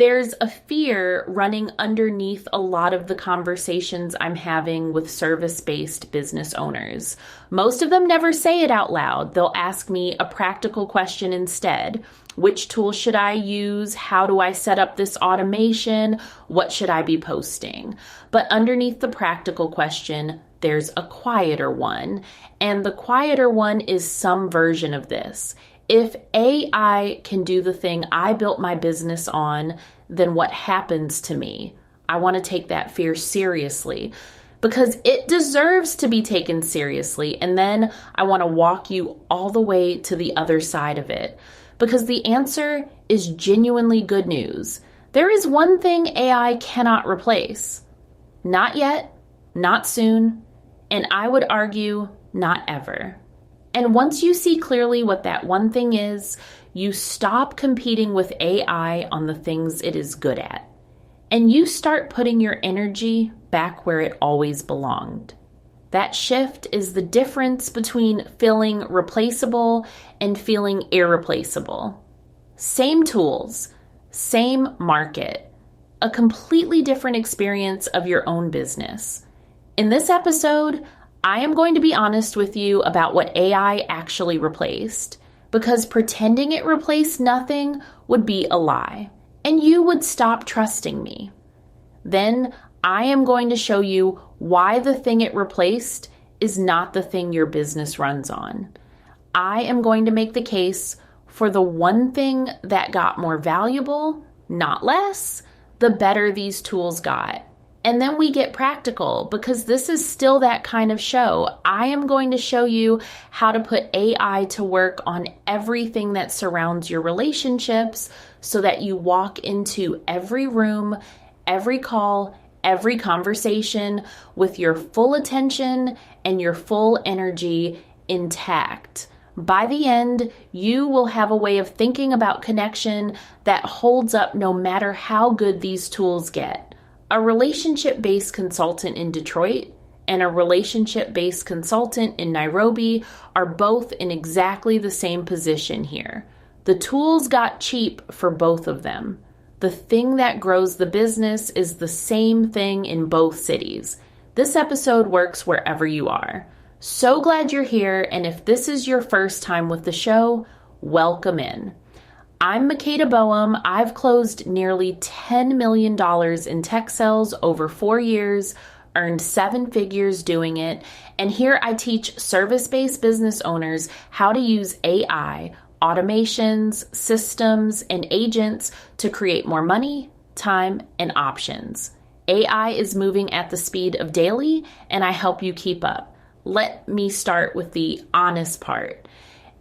There's a fear running underneath a lot of the conversations I'm having with service-based business owners. Most of them never say it out loud. They'll ask me a practical question instead. Which tool should I use? How do I set up this automation? What should I be posting? But underneath the practical question, there's a quieter one. And the quieter one is some version of this. If AI can do the thing I built my business on, then what happens to me? I want to take that fear seriously because it deserves to be taken seriously. And then I want to walk you all the way to the other side of it because the answer is genuinely good news. There is one thing AI cannot replace. Not yet, not soon, and I would argue not ever. And once you see clearly what that one thing is, you stop competing with AI on the things it is good at. And you start putting your energy back where it always belonged. That shift is the difference between feeling replaceable and feeling irreplaceable. Same tools, same market, a completely different experience of your own business. In this episode, I am going to be honest with you about what AI actually replaced, because pretending it replaced nothing would be a lie, and you would stop trusting me. Then I am going to show you why the thing it replaced is not the thing your business runs on. I am going to make the case for the one thing that got more valuable, not less, the better these tools got. And then we get practical because this is still that kind of show. I am going to show you how to put AI to work on everything that surrounds your relationships so that you walk into every room, every call, every conversation with your full attention and your full energy intact. By the end, you will have a way of thinking about connection that holds up no matter how good these tools get. A relationship-based consultant in Detroit and a relationship-based consultant in Nairobi are both in exactly the same position here. The tools got cheap for both of them. The thing that grows the business is the same thing in both cities. This episode works wherever you are. So glad you're here, and if this is your first time with the show, welcome in. I'm Makeda Boehm. I've closed nearly $10 million in tech sales over 4 years, earned 7 figures doing it, and here I teach service-based business owners how to use AI, automations, systems, and agents to create more money, time, and options. AI is moving at the speed of daily, and I help you keep up. Let me start with the honest part.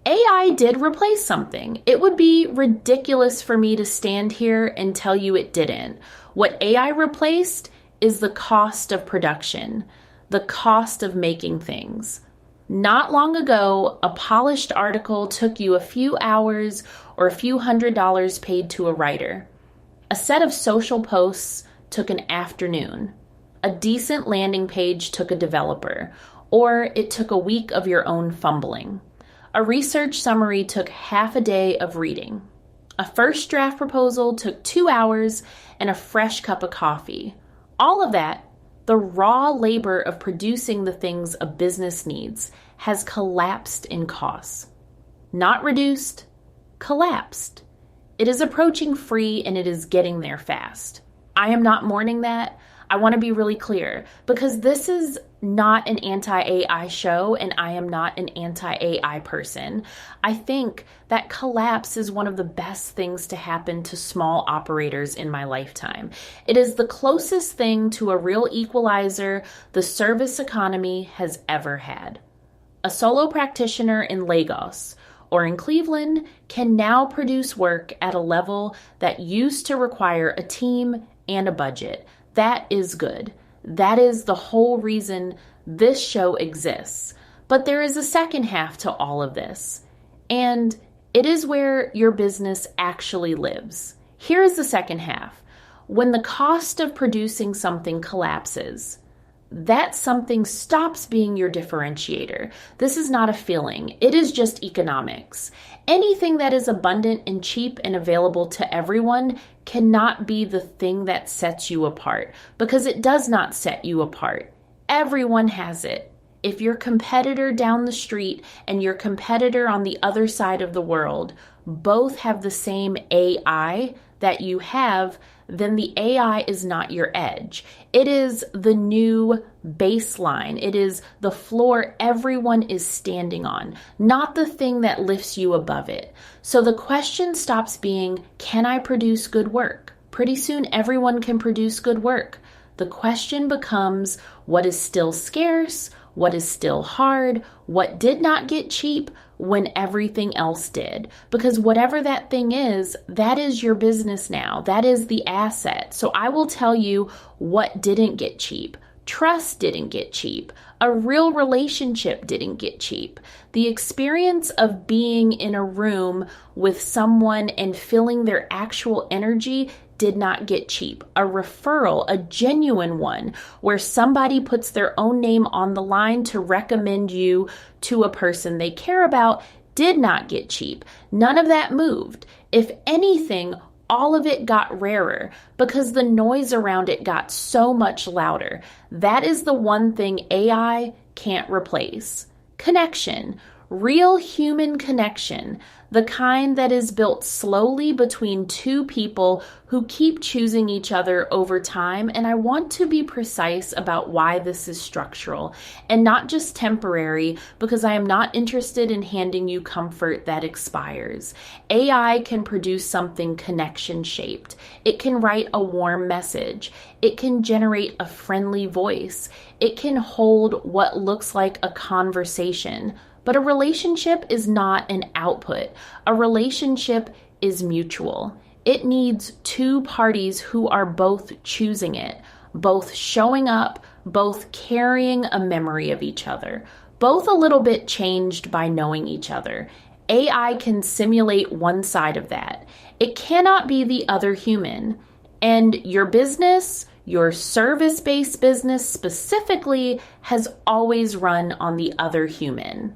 AI did replace something. It would be ridiculous for me to stand here and tell you it didn't. What AI replaced is the cost of production, the cost of making things. Not long ago, a polished article took you a few hours or a few $100s paid to a writer. A set of social posts took an afternoon. A decent landing page took a developer, or it took a week of your own fumbling. A research summary took half a day of reading. A first draft proposal took 2 hours and a fresh cup of coffee. All of that, the raw labor of producing the things a business needs, has collapsed in costs. Not reduced, collapsed. It is approaching free and it is getting there fast. I am not mourning that. I want to be really clear because this is not an anti-AI show and I am not an anti-AI person. I think that collapse is one of the best things to happen to small operators in my lifetime. It is the closest thing to a real equalizer the service economy has ever had. A solo practitioner in Lagos or in Cleveland can now produce work at a level that used to require a team and a budget. That is good. That is the whole reason this show exists. But there is a second half to all of this, and it is where your business actually lives. Here is the second half. When the cost of producing something collapses, that something stops being your differentiator. This is not a feeling. It is just economics. Anything that is abundant and cheap and available to everyone cannot be the thing that sets you apart, because it does not set you apart. Everyone has it. If your competitor down the street and your competitor on the other side of the world both have the same AI that you have, then the AI is not your edge. It is the new baseline. It is the floor everyone is standing on, not the thing that lifts you above it. So the question stops being, can I produce good work? Pretty soon everyone can produce good work. The question becomes, what is still scarce? What is still hard? What did not get cheap when everything else did? Because whatever that thing is, that is your business now. That is the asset. So I will tell you what didn't get cheap. Trust didn't get cheap. A real relationship didn't get cheap. The experience of being in a room with someone and feeling their actual energy did not get cheap. A referral, a genuine one, where somebody puts their own name on the line to recommend you to a person they care about, did not get cheap. None of that moved. If anything, all of it got rarer because the noise around it got so much louder. That is the one thing AI can't replace. Connection. Real human connection, the kind that is built slowly between two people who keep choosing each other over time. And I want to be precise about why this is structural and not just temporary, because I am not interested in handing you comfort that expires. AI can produce something connection shaped. It can write a warm message. It can generate a friendly voice. It can hold what looks like a conversation. But a relationship is not an output. A relationship is mutual. It needs two parties who are both choosing it, both showing up, both carrying a memory of each other, both a little bit changed by knowing each other. AI can simulate one side of that. It cannot be the other human. And your business, your service-based business specifically, has always run on the other human.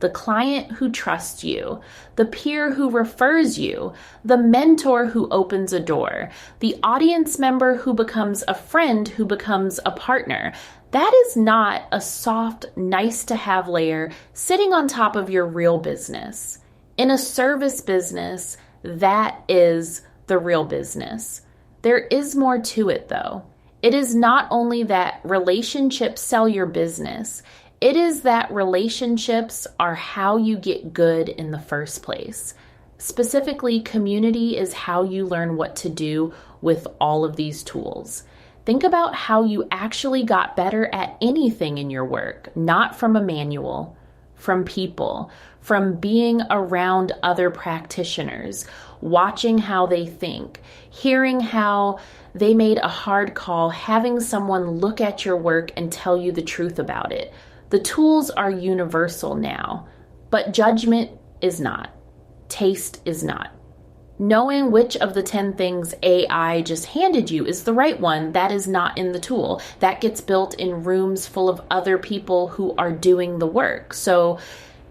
The client who trusts you, the peer who refers you, the mentor who opens a door, the audience member who becomes a friend, who becomes a partner. That is not a soft, nice to have layer sitting on top of your real business. In a service business, that is the real business. There is more to it though. It is not only that relationships sell your business. It is that relationships are how you get good in the first place. Specifically, community is how you learn what to do with all of these tools. Think about how you actually got better at anything in your work, not from a manual, from people, from being around other practitioners, watching how they think, hearing how they made a hard call, having someone look at your work and tell you the truth about it. The tools are universal now, but judgment is not. Taste is not. Knowing which of the 10 things AI just handed you is the right one, that is not in the tool. That gets built in rooms full of other people who are doing the work. So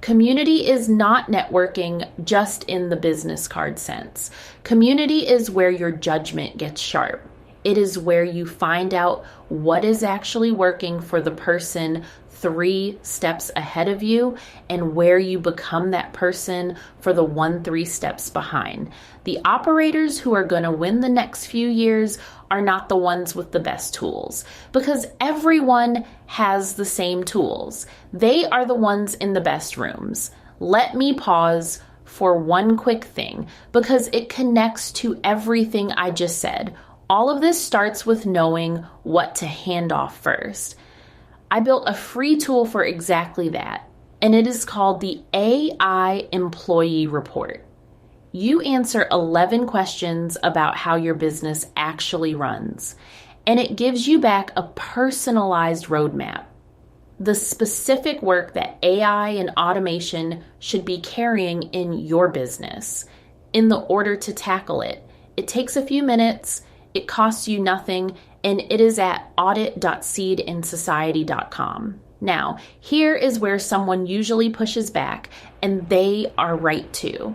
community is not networking just in the business card sense. Community is where your judgment gets sharp. It is where you find out what is actually working for the person 3 steps ahead of you and where you become that person for the 1-3 steps behind. The operators who are going to win the next few years are not the ones with the best tools, because everyone has the same tools. They are the ones in the best rooms. Let me pause for one quick thing, because it connects to everything I just said. All of this starts with knowing what to hand off first. I built a free tool for exactly that, and it is called the AI Employee Report. You answer 11 questions about how your business actually runs, and it gives you back a personalized roadmap. The specific work that AI and automation should be carrying in your business in the order to tackle it. It takes a few minutes. It costs you nothing, and it is at audit.seedandsociety.com. Now, here is where someone usually pushes back, and they are right too.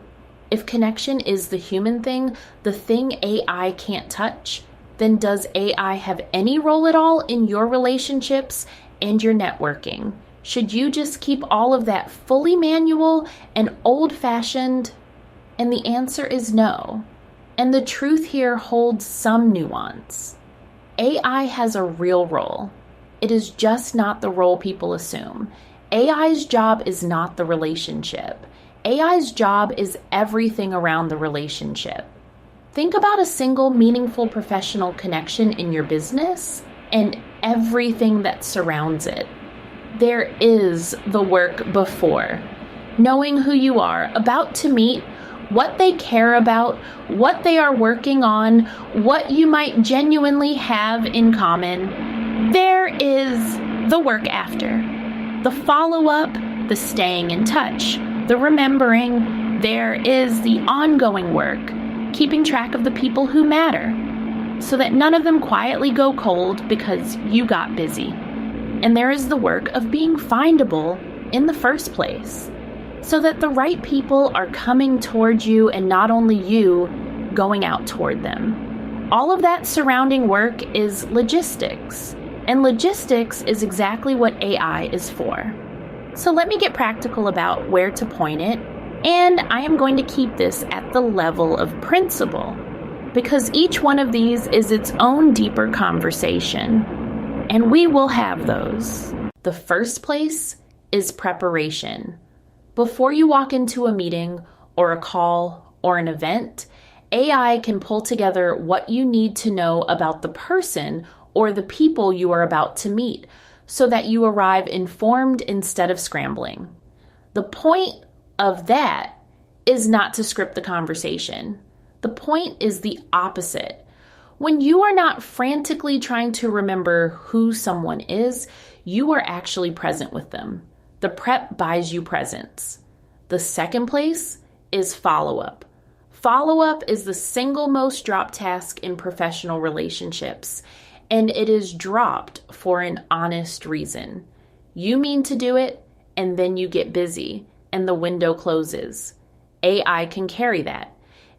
If connection is the human thing, the thing AI can't touch, then does AI have any role at all in your relationships and your networking? Should you just keep all of that fully manual and old-fashioned? And the answer is no. And the truth here holds some nuance. AI has a real role. It is just not the role people assume. AI's job is not the relationship. AI's job is everything around the relationship. Think about a single meaningful professional connection in your business and everything that surrounds it. There is the work before. Knowing who you are about to meet, what they care about, what they are working on, what you might genuinely have in common. There is the work after. The follow-up, the staying in touch, the remembering. There is the ongoing work, keeping track of the people who matter, so that none of them quietly go cold because you got busy. And there is the work of being findable in the first place, so that the right people are coming towards you and not only you going out toward them. All of that surrounding work is logistics, and logistics is exactly what AI is for. So let me get practical about where to point it, and I am going to keep this at the level of principle, because each one of these is its own deeper conversation, and we will have those. The first place is preparation. Before you walk into a meeting or a call or an event, AI can pull together what you need to know about the person or the people you are about to meet so that you arrive informed instead of scrambling. The point of that is not to script the conversation. The point is the opposite. When you are not frantically trying to remember who someone is, you are actually present with them. The prep buys you presence. The second place is follow-up. Follow-up is the single most dropped task in professional relationships, and it is dropped for an honest reason. You mean to do it, and then you get busy, and the window closes. AI can carry that.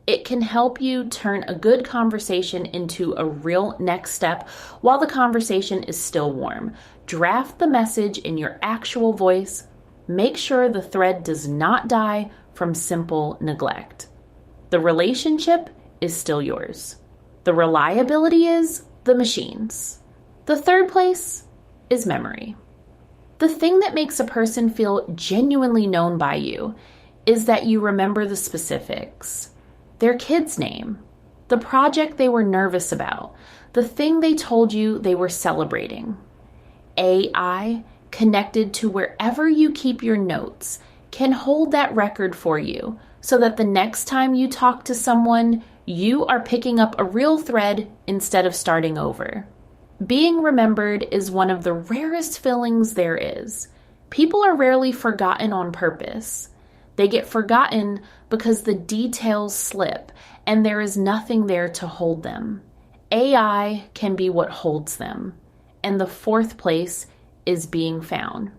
It can help you turn a good conversation into a real next step while the conversation is still warm. Draft the message in your actual voice. Make sure the thread does not die from simple neglect. The relationship is still yours. The reliability is the machine's. The third place is memory. The thing that makes a person feel genuinely known by you is that you remember the specifics. Their kid's name, the project they were nervous about, the thing they told you they were celebrating. AI, connected to wherever you keep your notes, can hold that record for you so that the next time you talk to someone, you are picking up a real thread instead of starting over. Being remembered is one of the rarest feelings there is. People are rarely forgotten on purpose. They get forgotten because the details slip and there is nothing there to hold them. AI can be what holds them. And the fourth place is being found.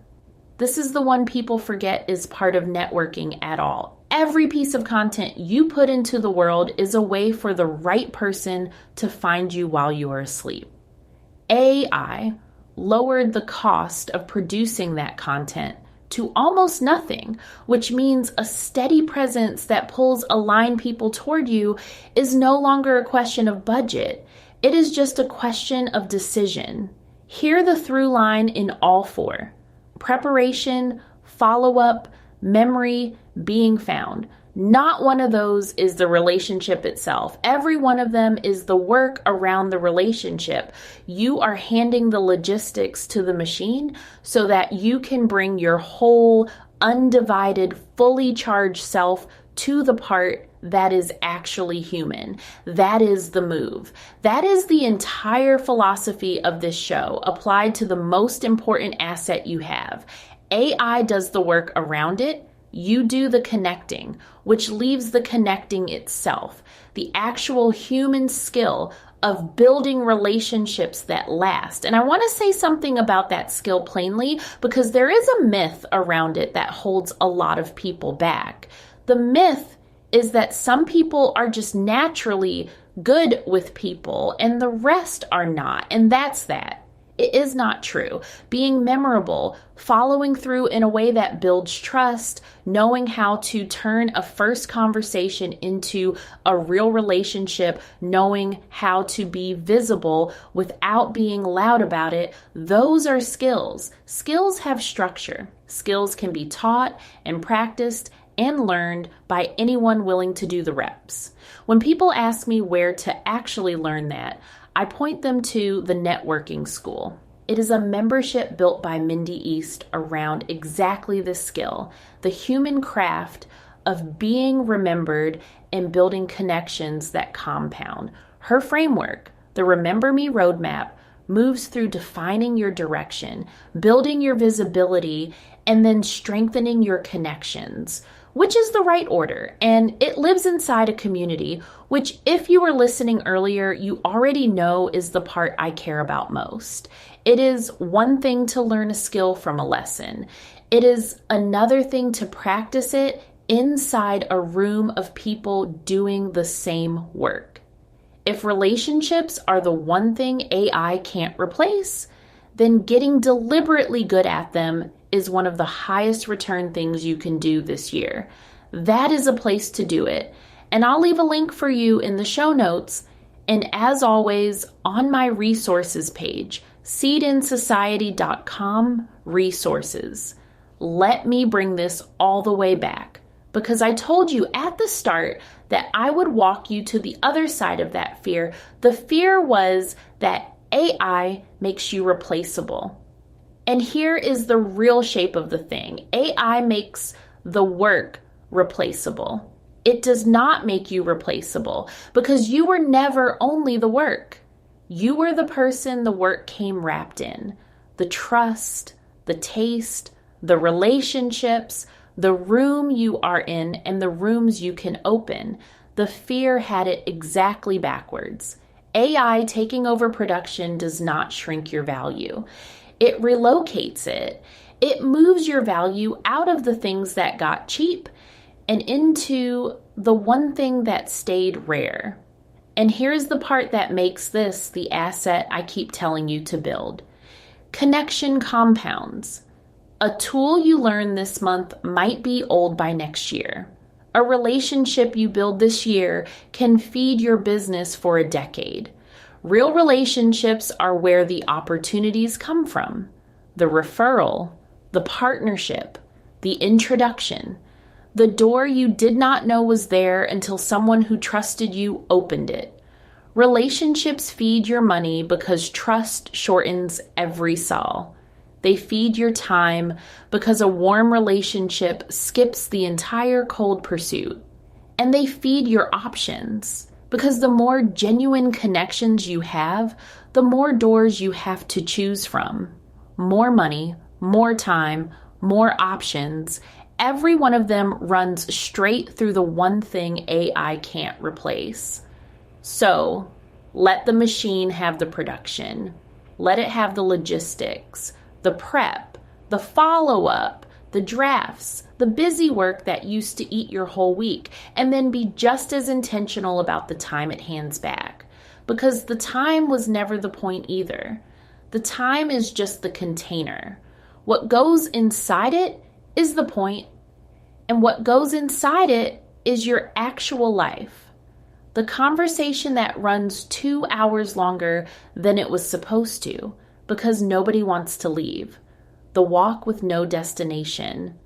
This is the one people forget is part of networking at all. Every piece of content you put into the world is a way for the right person to find you while you are asleep. AI lowered the cost of producing that content to almost nothing, which means a steady presence that pulls aligned people toward you is no longer a question of budget. It is just a question of decision. Hear the through line in all four: preparation, follow-up, memory, being found. Not one of those is the relationship itself. Every one of them is the work around the relationship. You are handing the logistics to the machine so that you can bring your whole, undivided, fully charged self to the part that is actually human. That is the move. That is the entire philosophy of this show, applied to the most important asset you have. AI does the work around it. You do the connecting, which leaves the connecting itself, the actual human skill of building relationships that last. And I want to say something about that skill plainly because there is a myth around it that holds a lot of people back. The myth is that some people are just naturally good with people and the rest are not. And that's that. It is not true. Being memorable, following through in a way that builds trust, knowing how to turn a first conversation into a real relationship, knowing how to be visible without being loud about it, those are skills. Skills have structure. Skills can be taught and practiced and learned by anyone willing to do the reps. When people ask me where to actually learn that, I point them to the Networking School. It is a membership built by Mindy East around exactly this skill, the human craft of being remembered and building connections that compound. Her framework, the Remember Me Roadmap, moves through defining your direction, building your visibility, and then strengthening your connections, which is the right order, and it lives inside a community, which if you were listening earlier, you already know is the part I care about most. It is one thing to learn a skill from a lesson. It is another thing to practice it inside a room of people doing the same work. If relationships are the one thing AI can't replace, then getting deliberately good at them is one of the highest return things you can do this year. That is a place to do it. And I'll leave a link for you in the show notes. And as always, on my resources page, seedinsociety.com resources. Let me bring this all the way back because I told you at the start that I would walk you to the other side of that fear. The fear was that AI makes you replaceable. And here is the real shape of the thing. AI makes the work replaceable. It does not make you replaceable because you were never only the work. You were the person the work came wrapped in. The trust, the taste, the relationships, the room you are in, and the rooms you can open. The fear had it exactly backwards. AI taking over production does not shrink your value. It relocates it. It moves your value out of the things that got cheap and into the one thing that stayed rare. And here's the part that makes this the asset I keep telling you to build. Connection compounds. A tool you learn this month might be old by next year. A relationship you build this year can feed your business for a decade. Real relationships are where the opportunities come from. The referral, the partnership, the introduction, the door you did not know was there until someone who trusted you opened it. Relationships feed your money because trust shortens every sol. They feed your time because a warm relationship skips the entire cold pursuit. And they feed your options because the more genuine connections you have, the more doors you have to choose from. More money, more time, more options. Every one of them runs straight through the one thing AI can't replace. So, let the machine have the production. Let it have the logistics, the prep, the follow-up, the drafts, the busy work that used to eat your whole week, and then be just as intentional about the time it hands back. Because the time was never the point either. The time is just the container. What goes inside it is the point, and what goes inside it is your actual life. The conversation that runs 2 hours longer than it was supposed to because nobody wants to leave. The walk with no destination.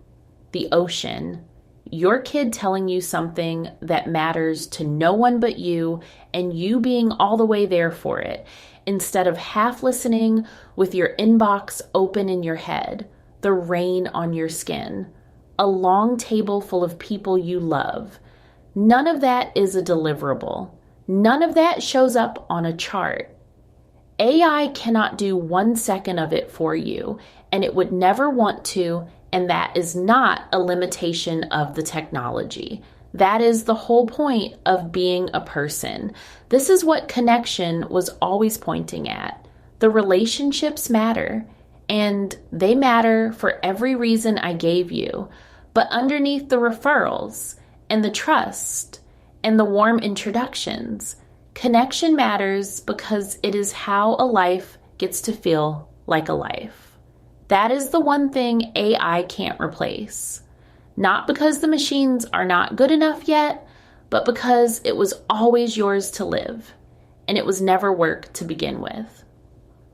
The ocean. Your kid telling you something that matters to no one but you and you being all the way there for it instead of half listening with your inbox open in your head, the rain on your skin, a long table full of people you love. None of that is a deliverable. None of that shows up on a chart. AI cannot do 1 second of it for you, and it would never want to, and that is not a limitation of the technology. That is the whole point of being a person. This is what connection was always pointing at. The relationships matter, and they matter for every reason I gave you. But underneath the referrals and the trust and the warm introductions, connection matters because it is how a life gets to feel like a life. That is the one thing AI can't replace. Not because the machines are not good enough yet, but because it was always yours to live, and it was never work to begin with.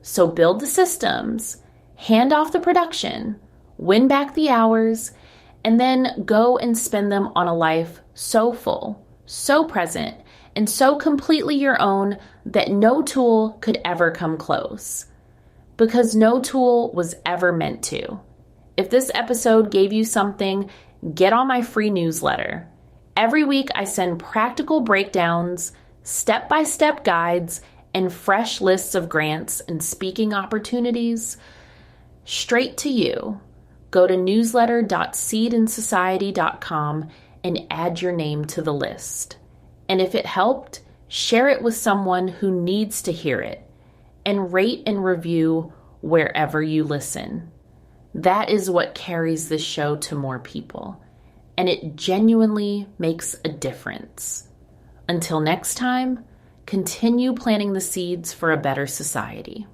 So build the systems, hand off the production, win back the hours, and then go and spend them on a life so full, so present, and so completely your own that no tool could ever come close. Because no tool was ever meant to. If this episode gave you something, get on my free newsletter. Every week I send practical breakdowns, step-by-step guides, and fresh lists of grants and speaking opportunities straight to you. Go to newsletter.seedinsociety.com and add your name to the list. And if it helped, share it with someone who needs to hear it. And rate and review wherever you listen. That is what carries this show to more people. And it genuinely makes a difference. Until next time, continue planting the seeds for a better society.